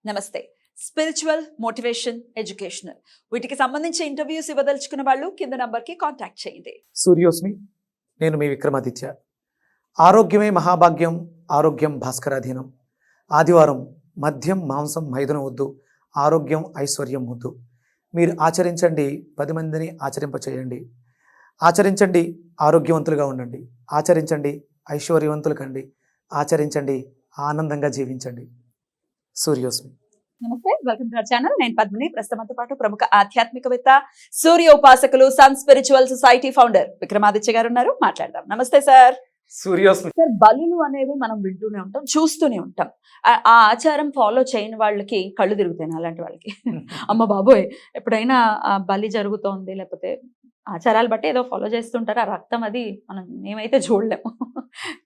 నమస్తే. Spiritual, motivation, educational వీటికి సంబంధించి ఇంటర్వ్యూస్ ఇవ్వదలుచుకున్న వాళ్ళు కింద నంబర్కి కాంటాక్ట్ చేయండి. సూర్యోస్మి, నేను మీ విక్రమాదిత్య. ఆరోగ్యమే మహాభాగ్యం, ఆరోగ్యం భాస్కరాధీనం. ఆదివారం మద్యం, మాంసం, మైదనం వద్దు, ఆరోగ్యం ఐశ్వర్యం వద్దు. మీరు ఆచరించండి, 10 మందిని ఆచరింపచేయండి. ఆచరించండి, ఆరోగ్యవంతులుగా ఉండండి. ఆచరించండి, ఐశ్వర్యవంతులు కండి. ఆచరించండి, ఆనందంగా జీవించండి. సూర్యోస్మి. నమస్తే, వెల్కమ్ టు అవర్ ఛానల్. నేను పద్మిని. ప్రస్తుతంతో పాటు ప్రముఖ ఆధ్యాత్మికవేత్త, సూర్య ఉపాసకులు, sun spiritual society founder Vikramaditya గారు ఉన్నారు. మాట్లాడదాం. నమస్తే సార్. సూర్యోస్మి. సార్, బలులు అనేవి మనం వింటూనే ఉంటాం, చూస్తూనే ఉంటాం. ఆ ఆచారం ఫాలో చేయని వాళ్ళకి కళ్ళు తిరుగుతాయి, అలాంటి వాళ్ళకి. అమ్మ బాబోయ్, ఎప్పుడైనా బలి జరుగుతోంది, లేకపోతే ఆచారాలు బట్టి ఏదో ఫాలో చేస్తుంటారు, ఆ రక్తం అది మనం మేమైతే చూడలేము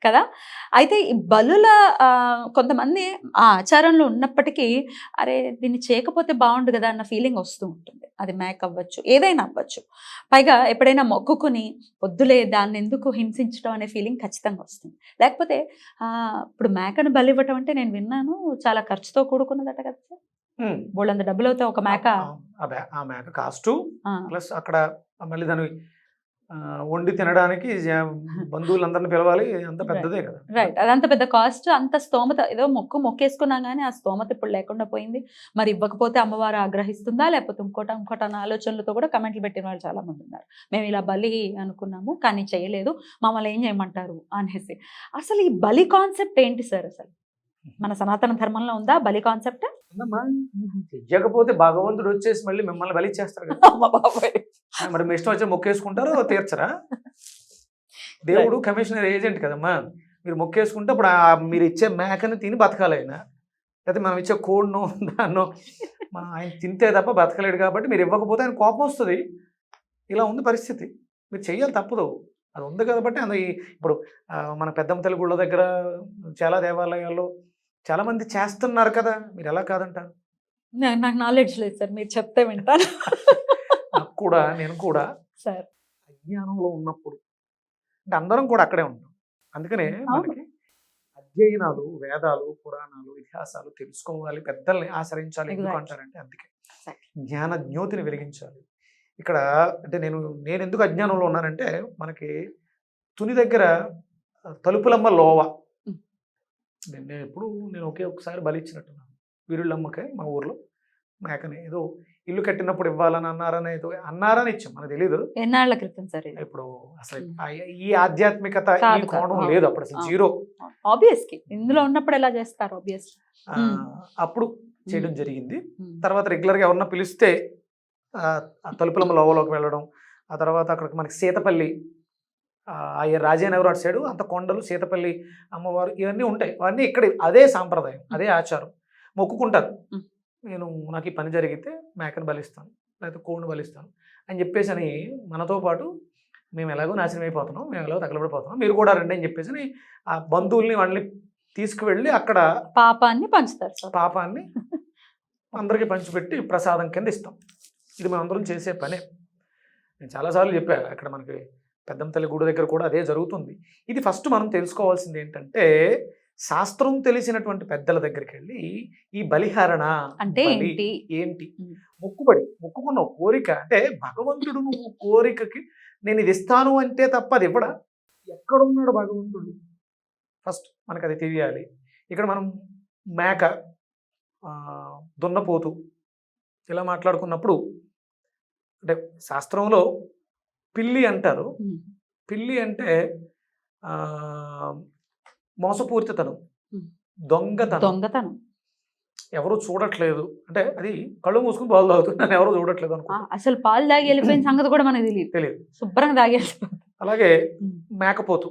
కదా. అయితే ఈ బలుల కొంతమంది ఆ ఆచారంలో ఉన్నప్పటికీ అరే దీన్ని చేయకపోతే బాగుండు కదా అన్న ఫీలింగ్ వస్తూ ఉంటుంది. అది మేక అవ్వచ్చు, ఏదైనా అవ్వచ్చు. పైగా ఎప్పుడైనా మొక్కుకుని వద్దులే దాన్ని ఎందుకు హింసించడం అనే ఫీలింగ్ ఖచ్చితంగా వస్తుంది. లేకపోతే ఇప్పుడు మేకను బలి ఇవ్వటం అంటే నేను విన్నాను చాలా ఖర్చుతో కూడుకున్నదట కదా సార్. బోళ్ళంత డబ్బులు అవుతాయి ఒక మేక. ఆ మేక కాస్ట్ ప్లస్ అక్కడ మళ్ళీ దాని వండి తినడానికి బంధువులందరిని పిలవాలి, అంత పెద్దదే కదా. రైట్, అదంత పెద్ద కాస్ట్. అంత స్తోమత, ఏదో మొక్కేసుకున్నాం కానీ ఆ స్తోమత ఇప్పుడు లేకుండా పోయింది. మరి ఇవ్వకపోతే అమ్మవారు ఆగ్రహిస్తుందా, లేకపోతే ఇంకోటి అన్న ఆలోచనలతో కూడా కమెంట్లు పెట్టిన వాళ్ళు చాలా మంది ఉన్నారు. మేము ఇలా బలి అనుకున్నాము కానీ చేయలేదు, మమ్మల్ని ఏం చేయమంటారు అనేసి. అసలు ఈ బలి కాన్సెప్ట్ ఏంటి సార్? అసలు మన సనాతన ధర్మంలో ఉందా బలి కాన్సెప్ట్? చెయ్యకపోతే భగవంతుడు వచ్చేసి మళ్ళీ మిమ్మల్ని బలి చేస్తారు కదా. మరి మీ ఇష్టం వచ్చి మొక్కేసుకుంటారు, తీర్చరా? దేవుడు కమిషనర్ ఏజెంట్ కదమ్మా. మీరు మొక్కేసుకుంటే అప్పుడు మీరు ఇచ్చే మేకని తిని బతకాలి ఆయన, లేకపోతే మనం ఇచ్చే కోడ్నో దాన్నో ఆయన తింటే తప్ప బతకలేడు. కాబట్టి మీరు ఇవ్వకపోతే ఆయన కోపం వస్తుంది. ఇలా ఉంది పరిస్థితి, మీరు చెయ్యాలి, తప్పదు. అది ఉంది కాబట్టి ఇప్పుడు మన పెద్దమ్మ తల్లి గుళ్ళ దగ్గర చాలా దేవాలయాల్లో చాలా మంది చేస్తున్నారు కదా, మీరు ఎలా కాదంటారు? నాకు నాలెడ్జ్ లేదు సార్, మీరు చెప్తే వింటాను. నేను కూడా సార్ అజ్ఞానంలో ఉన్నప్పుడు అంటే అందరం కూడా అక్కడే ఉంటాం. అందుకనే మనకి అధ్యయనాలు, వేదాలు, పురాణాలు, ఇతిహాసాలు తెలుసుకోవాలి, పెద్దల్ని ఆశ్రయించాలి. ఎందుకు అంటారంటే అందుకే జ్ఞాన జ్యోతిని వెలిగించాలి. ఇక్కడ అంటే నేను ఎందుకు అజ్ఞానంలో ఉన్నానంటే, మనకి తుని దగ్గర తలుపులమ్మ లోవ, నేను ఒకసారి బలి ఇచ్చినట్టున్నాను. వీరుళ్ళమ్మకే మా ఊర్లో మేకని ఏదో ఇల్లు కట్టినప్పుడు ఇవ్వాలని అన్నారని ఇచ్చాం, మనకు తెలీదు. ఎన్నాళ్ళ క్రితం సార్? ఇప్పుడు అసలు ఈ ఆధ్యాత్మికత ఈ కోణం లేదు అప్పుడు, అసలు జీరో. ఆబ్వియస్లీ ఇందులో ఉన్నప్పుడు ఎలా చేస్తారు? అప్పుడు చేయడం జరిగింది. తర్వాత రెగ్యులర్గా ఎవరన్నా పిలిస్తే తలుపులమ్మ లోవలోకి వెళ్ళడం. ఆ తర్వాత అక్కడికి మనకి సీతపల్లి, రాజానగరం అటు సైడు అంత కొండలు, సీతపల్లి అమ్మవారు ఇవన్నీ ఉంటాయి. అవన్నీ ఇక్కడ అదే సాంప్రదాయం, అదే ఆచారం. మొక్కుకుంటారు, నాకు ఈ పని జరిగితే మేకను బలిస్తాను, లేకపోతే కోడిని బలిస్తాను అని చెప్పేసి అని మనతో పాటు మేము ఎలాగో నాశనం అయిపోతున్నాం, మేము ఎలాగో తగలబడిపోతున్నాం, మీరు కూడా రండి అని చెప్పేసి ఆ బంధువుల్ని వాళ్ళని తీసుకువెళ్ళి అక్కడ పాపాన్ని పంచుతారు. పాపాన్ని అందరికీ పంచిపెట్టి ప్రసాదం కింద ఇస్తాం. ఇది మనం అందరం చేసే పనే. నేను చాలాసార్లు చెప్పాను, అక్కడ మనకి పెద్దమ్మ తల్లి గుడి దగ్గర కూడా అదే జరుగుతుంది. ఇది ఫస్ట్ మనం తెలుసుకోవాల్సింది ఏంటంటే, శాస్త్రం తెలిసినటువంటి పెద్దల దగ్గరికి వెళ్ళి ఈ బలిహరణ అంటే ఏంటి, మొక్కుకున్న కోరిక అంటే భగవంతుడు నువ్వు కోరికకి నేను ఇది ఇస్తాను అంటే తప్ప అది ఇవ్వడా? ఎక్కడున్నాడు భగవంతుడు? ఫస్ట్ మనకు అది తెలియాలి. ఇక్కడ మనం మేక, దున్నపోతు ఇలా మాట్లాడుకున్నప్పుడు అంటే శాస్త్రంలో పిల్లి అంటారు. పిల్లి అంటే మోసపూరితనం, దొంగతనం. ఎవరు చూడట్లేదు అంటే అది కళ్ళు మూసుకుని పాలు తాగుతున్నాను, ఎవరు చూడట్లేదు అనుకో. అసలు పాలు తాగి వెళ్ళిపోయిన సంగతి కూడా మనకు తెలియదు, శుభ్రంగా తాగి. అలాగే మేకపోతు.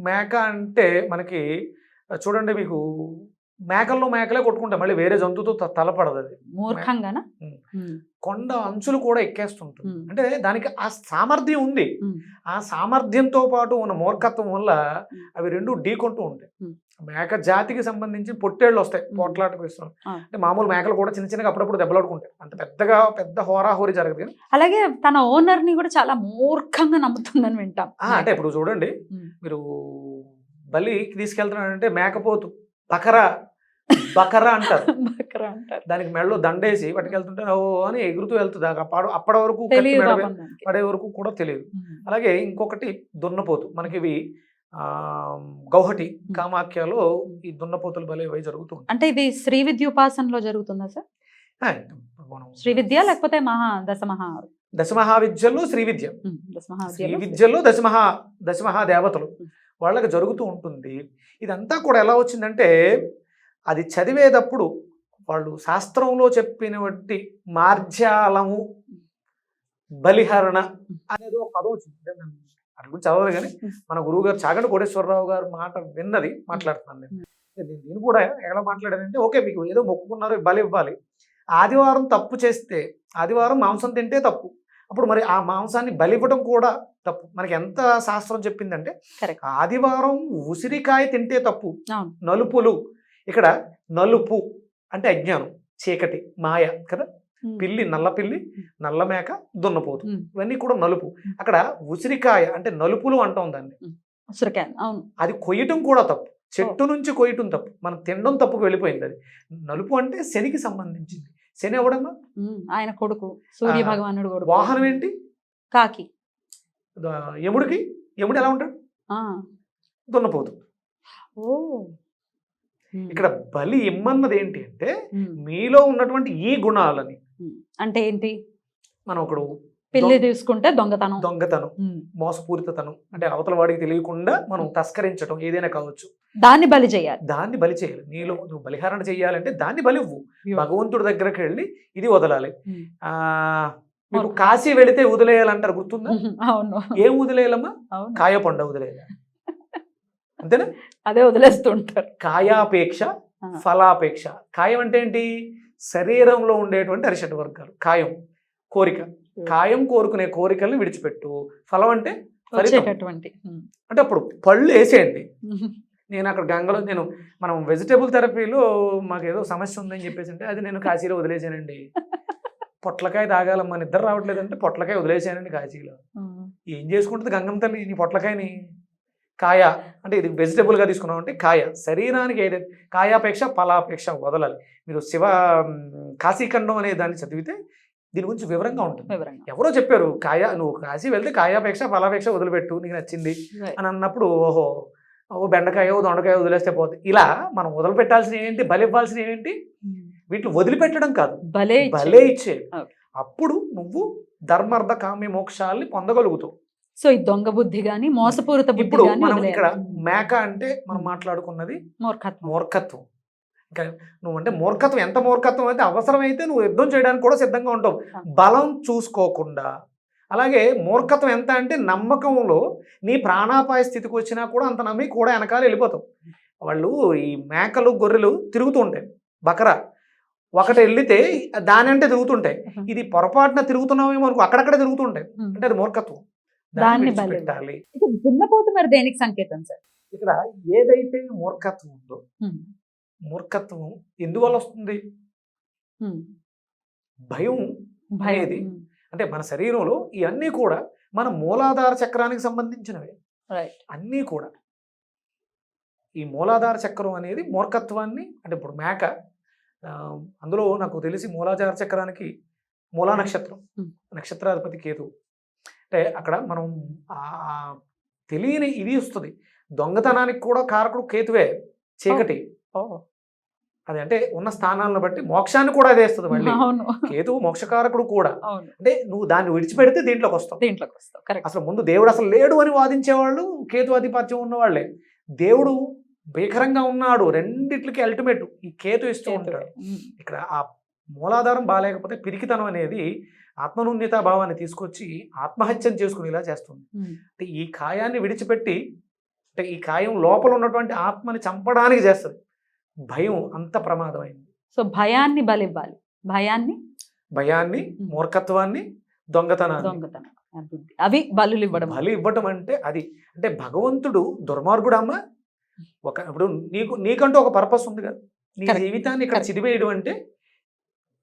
మేక అంటే మనకి చూడండి, మీకు మేకలే కొట్టుకుంటాం, మళ్ళీ వేరే జంతువుతో తలపడదు. అది మూర్ఖంగానా? కొండ అంచులు కూడా ఎక్కేస్తుంటుంది. అంటే దానికి ఆ సామర్థ్యం ఉంది. ఆ సామర్థ్యంతో పాటు ఉన్న మూర్ఖత్వం వల్ల అవి రెండు ఢీకొంటూ ఉంటాయి. మేక జాతికి సంబంధించి పొట్టేళ్ళు వస్తాయి, పోట్లాటకు ఇస్తున్నాం. అంటే మామూలు మేకలు కూడా చిన్న చిన్నగా అప్పుడప్పుడు దెబ్బలాడుకుంటాయి, అంత పెద్ద హోరాహోరీ జరగదు. కానీ అలాగే తన ఓనర్ ని కూడా చాలా మూర్ఖంగా నమ్ముతుందని వింటాం. అంటే ఇప్పుడు చూడండి, మీరు బలికి తీసుకెళ్తున్నాడంటే మేకపోతు బకరా బకరా అంటారు. బకరా అంటారు. దానికి మెడలో దండేసి పట్టుకెళ్తుంటే ఓ అని ఎగురుతూ వెళ్తుంది. అప్పటి వరకు కత్తి తెలియదు మెడ పాపం దానికి. పడే వరకు కూడా తెలియదు. ఉమ్. అలాగే ఇంకొకటి దున్నపోతు. మనకి ఇవి గౌహటి కామాఖ్యలో ఈ దున్నపోతులు బలి ఇవి జరుగుతూ ఉంటాయి. అంటే ఇది శ్రీ విద్యోపాసనలో జరుగుతుందా సార్? మనం శ్రీ విద్య లేకపోతే దశమహావిద్యల్లో శ్రీ విద్య, శ్రీ విద్యలో దశమహాదేవతలు వాళ్ళకి జరుగుతూ ఉంటుంది. ఇదంతా కూడా ఎలా వచ్చిందంటే అది చదివేటప్పుడు వాళ్ళు శాస్త్రంలో చెప్పినటువంటి మార్జాలము బలిహరణ అనేది ఒక పదం వచ్చింది. అట్ల గురించి చదవదు కానీ మన గురువు గారు చాగంటి కోటేశ్వరరావు గారు మాట విన్నది మాట్లాడుతున్నాను నేను. నేను కూడా ఎలా మాట్లాడానంటే ఓకే మీకు ఏదో మొక్కుకున్నారు బలి ఇవ్వాలి, ఆదివారం తప్పు చేస్తే ఆదివారం మాంసం తింటే తప్పు, అప్పుడు మరి ఆ మాంసాన్ని బలి ఇవ్వడం కూడా తప్పు. మనకి ఎంత శాస్త్రం చెప్పిందంటే ఆదివారం ఉసిరికాయ తింటే తప్పు, నలుపులు. ఇక్కడ నలుపు అంటే అజ్ఞానం, చీకటి, మాయ కదా. పిల్లి, నల్ల పిల్లి, నల్ల మేక, దున్నపోతు, ఇవన్నీ కూడా నలుపు. అక్కడ ఉసిరికాయ అంటే నలుపులు అంటాం దాన్ని. అది కొయ్యటం కూడా తప్పు, చెట్టు నుంచి కొయ్యటం తప్పు, మనం తినడం తప్పుకు వెళ్ళిపోయింది. అది నలుపు అంటే శనికి సంబంధించింది. శని ఎవడమ్మా? ఆయన కొడుకు, సూర్య భగవానుడు కొడుకు. వాహనం ఏంటి? కాకి. యముడు ఎలా ఉంటాడు? దున్నపోతు. ఇక్కడ బలి ఇమ్మన్నది ఏంటి అంటే మీలో ఉన్నటువంటి ఈ గుణాలని. అంటే ఏంటి? మనం ఒకడు పిల్లి తీసుకుంటే దొంగతనం, మోసపూరితనం, అంటే అవతల వాడికి తెలియకుండా మనం తస్కరించడం ఏదైనా కావచ్చు, దాన్ని బలి చేయాలి. నీలో నువ్వు బలిహరణ చేయాలంటే దాన్ని బలివ్వు. భగవంతుడి దగ్గరకు వెళ్ళి ఇది వదలాలి. మీకు కాశీ వెళితే వదిలేయాలంటారు, గుర్తుందా? అవును. ఏం వదిలేయాలమ్మా? కాయపండ వదిలేయాలి, అంతేనా? అదే వదిలేస్తుంటారు. కాయాపేక్ష, ఫలాపేక్ష. కాయం అంటే ఏంటి? శరీరంలో ఉండేటువంటి అరిషడ్ వర్గాలు. కాయం కోరిక, కాయం కోరుకునే కోరికల్ని విడిచిపెట్టు. ఫలం అంటే అంటే అప్పుడు పళ్ళు వేసేయండి. నేను అక్కడ గంగలో మనం వెజిటేబుల్ థెరపీలో మాకు ఏదో సమస్య ఉందని చెప్పేసి అంటే అది నేను కాశీలో వదిలేసానండి. పొట్లకాయ తాగాలమ్మా, నిద్ర రావట్లేదంటే పొట్లకాయ వదిలేసానండి కాశీలో. ఏం చేసుకుంటుంది గంగమ్మ తల్లి నీ పొట్లకాయని? కాయ అంటే ఇది వెజిటేబుల్గా తీసుకున్నాం అంటే కాయ శరీరానికి ఏదైతే కాయాపేక్ష ఫలాపేక్ష వదలాలి. మీరు కాశీఖండం అనే దాన్ని చదివితే దీని గురించి వివరంగా ఉంటుంది. ఎవరో చెప్పారు నువ్వు కాశీ వెళ్తే కాయాపేక్ష ఫలాపేక్ష వదిలిపెట్టు నీకు నచ్చింది అని అన్నప్పుడు ఓ బెండకాయ దొండకాయ వదిలేస్తే పోతుంది. ఇలా మనం వదిలిపెట్టాల్సిన ఏంటి, బలి ఇవ్వాల్సిన ఏంటి? వీటిని వదిలిపెట్టడం కాదు, బలే ఇచ్చే. అప్పుడు నువ్వు ధర్మార్థ కామ్య మోక్షాలని పొందగలుగుతావు. సో ఈ దొంగ బుద్ధి గాని, మోసపూరిత బుద్ధి ఇప్పుడు మనం ఇక్కడ మేక అంటే మనం మాట్లాడుకున్నది మూర్ఖత్వం. ఇంకా నువ్వు అంటే మూర్ఖత్వం, ఎంత మూర్ఖత్వం అయితే అవసరమైతే నువ్వు యుద్ధం చేయడానికి కూడా సిద్ధంగా ఉంటావు, బలం చూసుకోకుండా. అలాగే మూర్ఖత్వం ఎంత అంటే నమ్మకంలో నీ ప్రాణాపాయ స్థితికి వచ్చినా కూడా అంత నమ్మి కూడా వెనకాల వెళ్ళిపోతావు. వాళ్ళు ఈ మేకలు గొర్రెలు తిరుగుతూ ఉంటాయి, బకరా ఒకటి వెళ్తే దాని అంటే తిరుగుతుంటాయి. ఇది పొరపాటున తిరుగుతున్నామేమో అనుకో, అక్కడక్కడే తిరుగుతుంటాయి, అంటే అది మూర్ఖత్వం. దాన్ని పెట్టాలి. దున్నపోతు మరి దేనికి సంకేతం సార్? ఇక్కడ ఏదైతే మూర్ఖత్వం ఉందో, మూర్ఖత్వం ఎందువల్ల వస్తుంది? భయం అనేది. అంటే మన శరీరంలో ఇవన్నీ కూడా మన మూలాధార చక్రానికి సంబంధించినవి అన్నీ కూడా. ఈ మూలాధార చక్రం అనేది మూర్ఖత్వాన్ని, అంటే ఇప్పుడు మేక, అందులో నాకు తెలిసి మూలాధార చక్రానికి మూలా నక్షత్రం, నక్షత్రాధిపతి కేతు. అంటే అక్కడ మనం తెలియని ఇది వస్తుంది. దొంగతనానికి కూడా కారకుడు కేతువే, చీకటి. అది అంటే ఉన్న స్థానాలను బట్టి మోక్షాన్ని కూడా అదే ఇస్తుంది. మళ్ళీ కేతువు మోక్షకారకుడు కూడా. అంటే నువ్వు దాన్ని విడిచిపెడితే దీంట్లోకి వస్తావు. అసలు ముందు దేవుడు అసలు లేడు అని వాదించేవాళ్ళు కేతు ఆధిపత్యం ఉన్నవాళ్లే. దేవుడు భీకరంగా ఉన్నాడు, రెండిట్లకి అల్టిమేట్ ఈ కేతు ఇస్తూ ఉంటాడు. ఇక్కడ ఆ మూలాధారం బాగాలేకపోతే పిరికితనం అనేది ఆత్మనున్యతా భావాన్ని తీసుకొచ్చి ఆత్మహత్యం చేసుకునేలా చేస్తుంది. అంటే ఈ కాయాన్ని విడిచిపెట్టి, అంటే ఈ కాయం లోపల ఉన్నటువంటి ఆత్మని చంపడానికి చేస్తుంది. భయం అంత ప్రమాదమైంది. సో భయాన్ని బలివ్వాలి, భయాన్ని, మూర్ఖత్వాన్ని, దొంగతనాన్ని, అవి బలి ఇవ్వటం అంటే అది. అంటే భగవంతుడు దుర్మార్గుడమ్మా. ఇప్పుడు నీకంటూ ఒక పర్పస్ ఉంది కదా. నీ జీవితాన్ని ఇక్కడ చిదివేయడం అంటే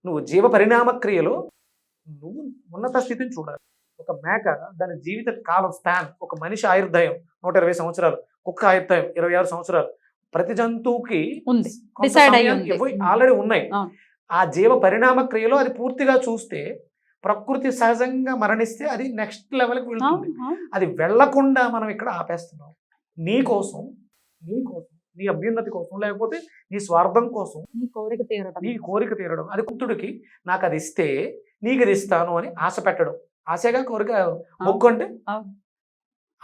నువ్వు జీవ పరిణామ క్రియలో నువ్వు ఉన్నత స్థితిని చూడాలి. ఒక మేక దాని జీవిత కాలం స్పాన్, ఒక మనిషి ఆయుర్దాయం 120 సంవత్సరాలు, కుక్క ఆయుర్దాయం 26 సంవత్సరాలు, ప్రతి జంతువుకి ఉంది. Decide అయ్యి ఉంది. ఆల్రెడీ ఉన్నాయి. అవును. ఆ జీవ పరిణామ క్రియలో అది పూర్తిగా చూస్తే ప్రకృతి సహజంగా మరణిస్తే అది నెక్స్ట్ లెవెల్కి వెళ్తుంది. అది వెళ్లకుండా మనం ఇక్కడ ఆపేస్తున్నాం. నీ కోసం నీ అభ్యున్నతి కోసం, లేకపోతే నీ స్వార్థం కోసం, నీ కోరిక తీరడం. అది కుతుడికి నాకు అది ఇస్తే నీకు అది ఇస్తాను అని ఆశ పెట్టడం. ఆశగా కోరిక. మొక్కు అంటే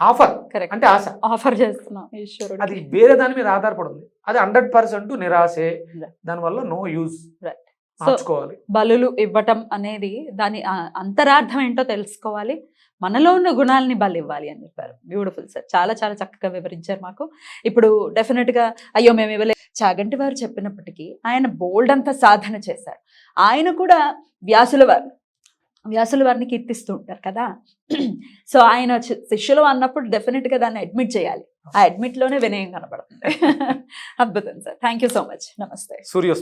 ఆఫర్, Correct. అంటే ఆశ. ఆఫర్ చేస్తున్నాం ఈశ్వరుడు. అది వేరే దాని మీద ఆధారపడింది. అది 100% నిరాశే. Right. దానివల్ల నో యూజ్. Right. మార్చుకోవాలి. బలులు ఇవ్వటం అనేది దాని అంతరార్థం ఏంటో తెలుసుకోవాలి. మనలో ఉన్న గుణాలని బలి ఇవ్వాలి అని చెప్పారు. బ్యూటిఫుల్ సార్, చాలా చాలా చక్కగా వివరించారు మాకు. ఇప్పుడు డెఫినెట్ గా అయ్యో మేము ఇవ్వలే, చాగంటి వారు చెప్పినప్పటికీ ఆయన బోల్డ్ అంత సాధన చేశారు. ఆయన కూడా వ్యాసుల వారిని కీర్తిస్తూ ఉంటారు కదా. సో ఆయన శిష్యులు అన్నప్పుడు డెఫినెట్ గా దాన్ని అడ్మిట్ చేయాలి. ఆ అడ్మిట్ లోనే వినయం కనపడుతుంది. అద్భుతం sir, thank you so much. నమస్తే. సూర్యోస్